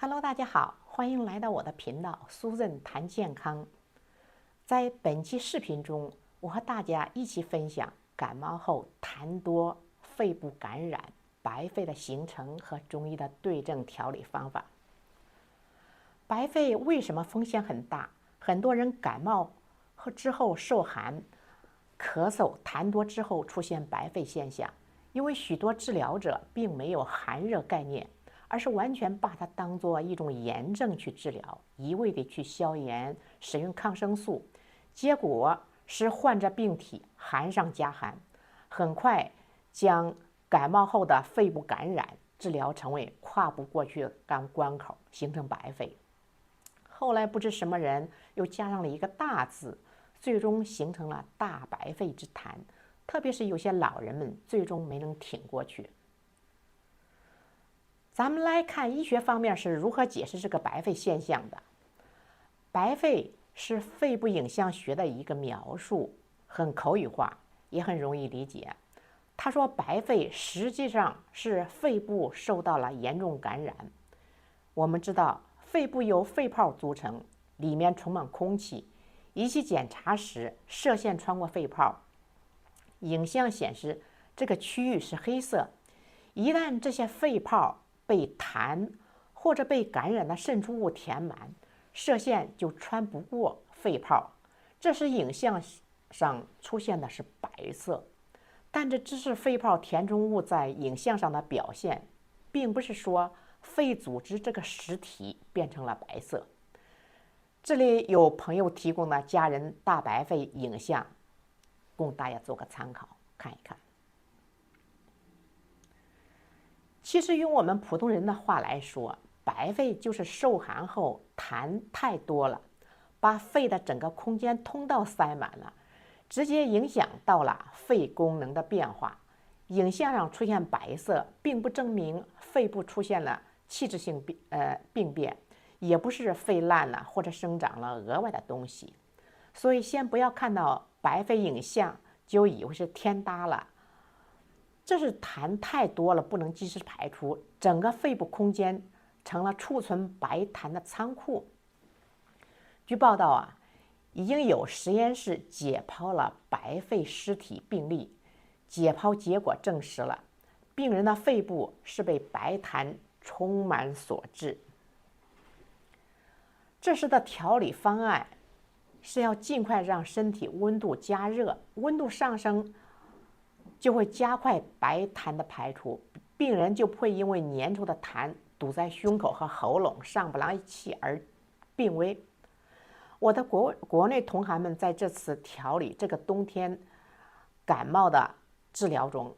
Hello， 大家好，欢迎来到我的频道苏任谈健康。在本期视频中，我和大家一起分享感冒后痰多、肺部感染、白肺的形成和中医的对症调理方法。白肺为什么风险很大？很多人感冒之后受寒、咳嗽、痰多之后出现白肺现象，因为许多治疗者并没有寒热概念，而是完全把它当作一种炎症去治疗，一味地去消炎，使用抗生素，结果使患者病体寒上加寒，很快将感冒后的肺部感染治疗成为跨不过去的关口，形成白肺。后来不知什么人又加上了一个大字，最终形成了大白肺之痰，特别是有些老人们最终没能挺过去。咱们来看医学方面是如何解释这个白肺现象的。白肺是肺部影像学的一个描述，很口语化，也很容易理解。他说白肺实际上是肺部受到了严重感染。我们知道肺部由肺泡组成，里面充满空气，仪器检查时射线穿过肺泡，影像显示这个区域是黑色。一旦这些肺泡被痰或者被感染的渗出物填满，射线就穿不过肺泡，这时影像上出现的是白色。但这只是肺泡填充物在影像上的表现，并不是说肺组织这个实体变成了白色。这里有朋友提供的家人大白肺影像，供大家做个参考看一看。其实用我们普通人的话来说，白肺就是受寒后痰太多了，把肺的整个空间通道塞满了，直接影响到了肺功能的变化。影像上出现白色，并不证明肺部出现了器质性病变，也不是肺烂了或者生长了额外的东西。所以先不要看到白肺影像就以为是天大了，这是痰太多了，不能及时排出，整个肺部空间成了储存白痰的仓库。据报道已经有实验室解剖了白肺尸体病例，解剖结果证实了病人的肺部是被白痰充满所致。这时的调理方案是要尽快让身体温度加热，温度上升就会加快白痰的排出，病人就不会因为粘稠的痰堵在胸口和喉咙上不来气而病危。我的国内同行们在这次调理这个冬天感冒的治疗中，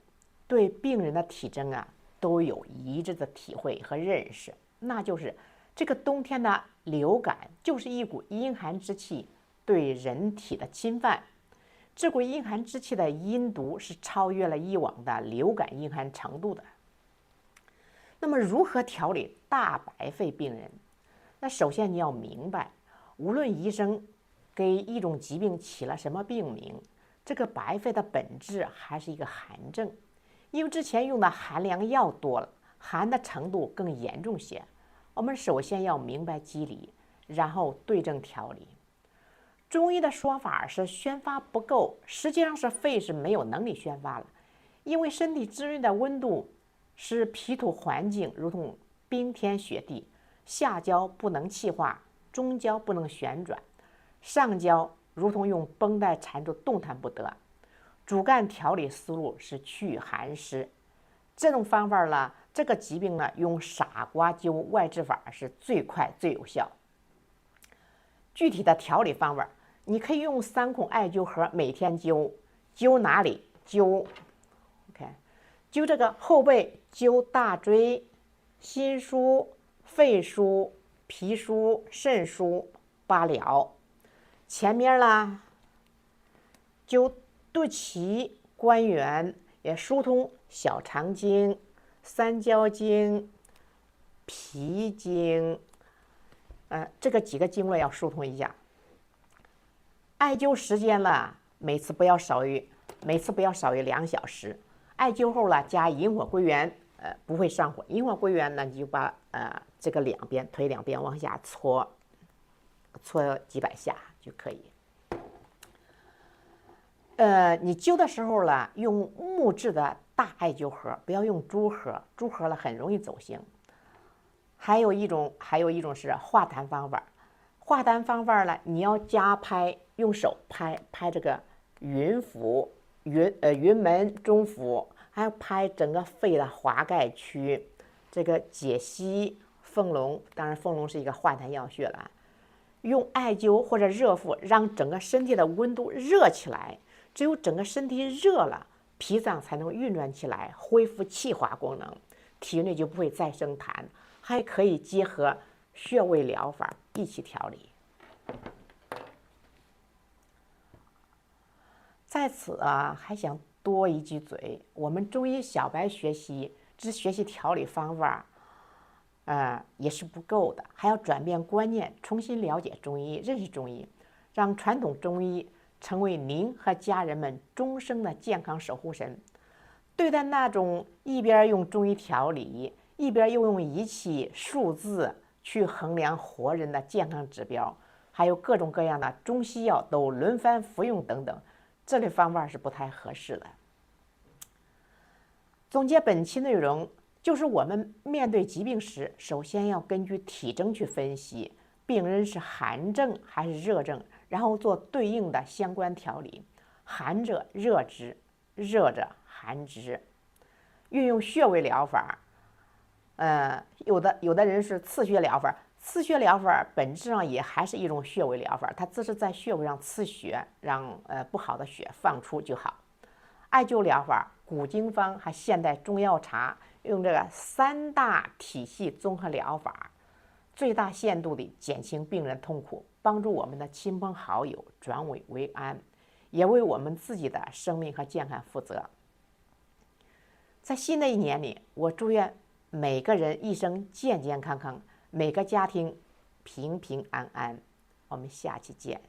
对病人的体征都有一致的体会和认识，那就是这个冬天的流感就是一股阴寒之气对人体的侵犯。这股阴寒之气的阴毒是超越了以往的流感阴寒程度的。那么如何调理大白肺病人？那首先你要明白，无论医生给一种疾病起了什么病名，这个白肺的本质还是一个寒症，因为之前用的寒凉药多了，寒的程度更严重些。我们首先要明白机理，然后对症调理。中医的说法是宣发不够，实际上是肺是没有能力宣发了，因为身体滋润的温度是脾土环境如同冰天雪地，下焦不能气化，中焦不能旋转，上焦如同用绷带缠住，动弹不得。主干调理思路是祛寒湿，这种方法呢，这个疾病呢，用傻瓜灸外治法是最快最有效。具体的调理方法，你可以用3孔艾灸盒，每天灸。灸哪里？灸灸这个后背，灸大椎、心腧、肺腧、脾腧、肾腧、八髎。前面啦，灸肚脐、关元，也疏通小肠经、三焦经、脾经。这个几个经络要疏通一下。艾灸时间了，每次不要少于2小时。艾灸后了，加引火归元不会上火。引火归元呢，你就把这个腿两边往下搓几百下就可以。你灸的时候呢，用木质的大艾灸盒，不要用竹盒，竹盒了很容易走形。还有一种是化痰方法，化痰方法呢，你要加拍，用手拍这个云府、云门、中府，还要拍整个肺的华盖区，这个解析丰隆，当然丰隆是一个化痰要穴了。用艾灸或者热敷，让整个身体的温度热起来。只有整个身体热了，脾脏才能运转起来，恢复气化功能，体内就不会再生痰。还可以结合穴位疗法一起调理。在此还想多一句嘴，我们中医小白只学习调理方法，也是不够的，还要转变观念，重新了解中医，认识中医，让传统中医成为您和家人们终生的健康守护神。对待那种一边用中医调理，一边又用仪器、数字去衡量活人的健康指标，还有各种各样的中西药都轮番服用等等，这类方法是不太合适的。总结本期内容，就是我们面对疾病时，首先要根据体征去分析病人是寒症还是热症，然后做对应的相关调理，寒者热之，热者寒之。运用穴位疗法，有的人是刺穴疗法，刺穴疗法本质上也还是一种穴位疗法，它只是在穴位上刺血，让不好的血放出就好。艾灸疗法、古经方和现代中药茶，用这个3大体系综合疗法，最大限度地减轻病人痛苦，帮助我们的亲朋好友转危为安，也为我们自己的生命和健康负责。在新的一年里，我祝愿每个人一生健健康康，每个家庭平平安安。我们下期见。